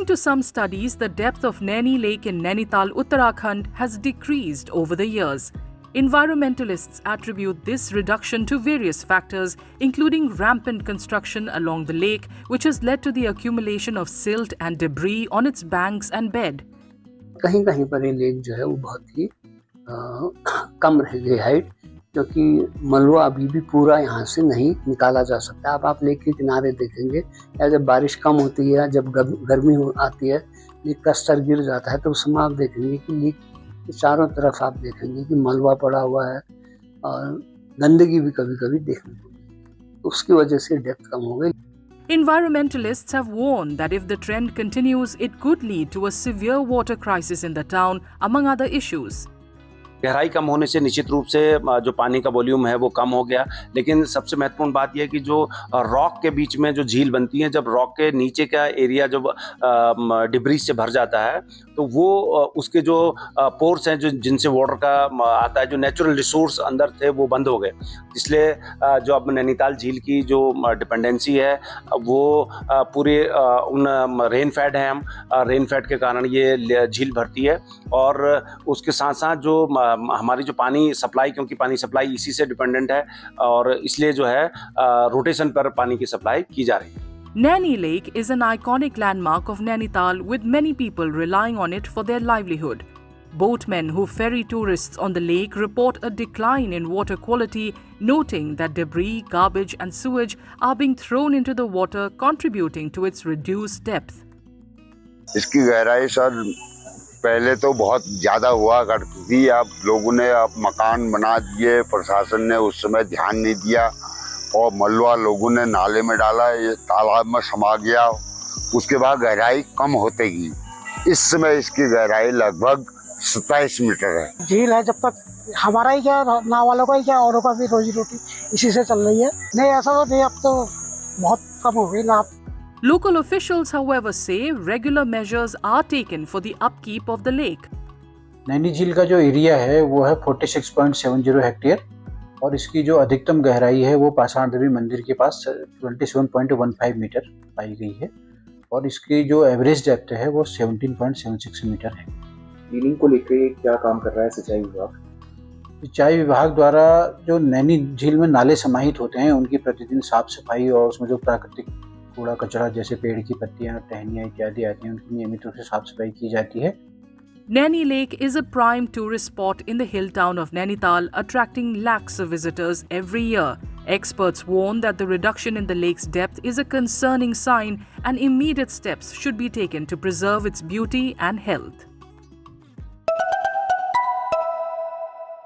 According to some studies, the depth of Naini Lake in Nainital, Uttarakhand has decreased over the years. Environmentalists attribute this reduction to various factors, including rampant construction along the lake, which has led to the accumulation of silt and debris on its banks and bed. कहीं कहीं पर ये lake जो है वो बहुत ही कम रह गई हाइट, क्योंकि मलबा अभी भी पूरा यहाँ से नहीं निकाला जा सकता। अब आप लेक के किनारे देखेंगे या जब बारिश कम होती है, जब गर्मी आती है, लेक का स्तर गिर जाता है, तो उस समय आप देखेंगे कि लेक के चारों तरफ आप देखेंगे कि मलबा पड़ा हुआ है और गंदगी भी कभी कभी देखने को मिलती है। उसकी वजह से डेप्थ कम हो गई। Environmentalists have warned that if the trend continues, it could lead to a severe water crisis in the town, among other issues. गहराई कम होने से निश्चित रूप से जो पानी का वॉल्यूम है वो कम हो गया, लेकिन सबसे महत्वपूर्ण बात यह है कि जो रॉक के बीच में जो झील बनती है, जब रॉक के नीचे का एरिया जब डिब्रीज से भर जाता है तो वो उसके जो पोर्स हैं जो जिनसे वाटर का आता है, जो नेचुरल रिसोर्स अंदर थे वो बंद हो गए। इसलिए जो अब नैनीताल झील की जो डिपेंडेंसी है वो पूरे उन रेन फैड हैं, हम रेन फैड के कारण ये झील भरती है। और उसके साथ साथ जो हमारी जो पानी सप्लाई, क्योंकि पानी सप्लाई इसी से डिपेंडेंट है और इसलिए जो है रोटेशन पर पानी की सप्लाई की जा रही है। Naini Lake is an iconic landmark of Nainital, with many people relying on it for their livelihood. Boatmen who ferry tourists on the lake report a decline in water quality, noting that debris, garbage and sewage are being thrown into the water, contributing to its reduced depth. इसकी गहराई sir पहले तो बहुत ज़्यादा हुआ करती थी, अब लोगों ने अब मकान बना दिए, प्रशासन ने उस समय ध्यान नहीं दिया और मलबा लोगों ने नाले में डाला, ये तालाब में समा गया। उसके बाद गहराई कम होते ही इस समय इसकी गहराई लगभग 27 मीटर है। झील है, जब तक हमारा ही क्या, नाव वालों का ही क्या, औरों का भी रोजी रोटी इसी से चल रही है। नहीं ऐसा तो नहीं, अब तो बहुत कम हो गई ना। Local officials, however, say regular measures are taken for the upkeep of the lake. Naini झील का जो एरिया है वो है 46.70 हेक्टेयर और इसकी जो अधिकतम गहराई है वो पाषाण देवी मंदिर के पास 27.15 मीटर पाई गई है और इसकी जो एवरेज डेप्थ है वो 17.76 मीटर है। क्लीनिंग को लेकर क्या काम कर रहा है सिंचाई विभाग? सिंचाई विभाग द्वारा जो नैनी झील में नाले समाहित होते हैं उनकी प्रतिदिन साफ सफाई और उसमें जो प्राकृतिक कूड़ा कचरा जैसे पेड़ की पत्तियां, टहनियां इत्यादि आती हैं, उनकी नियमित रूप से साफ सफाई की जाती है। Naini Lake is a prime tourist spot in the hill town of Nainital, attracting lakhs of visitors every year. Experts warn that the reduction in the lake's depth is a concerning sign and immediate steps should be taken to preserve its beauty and health.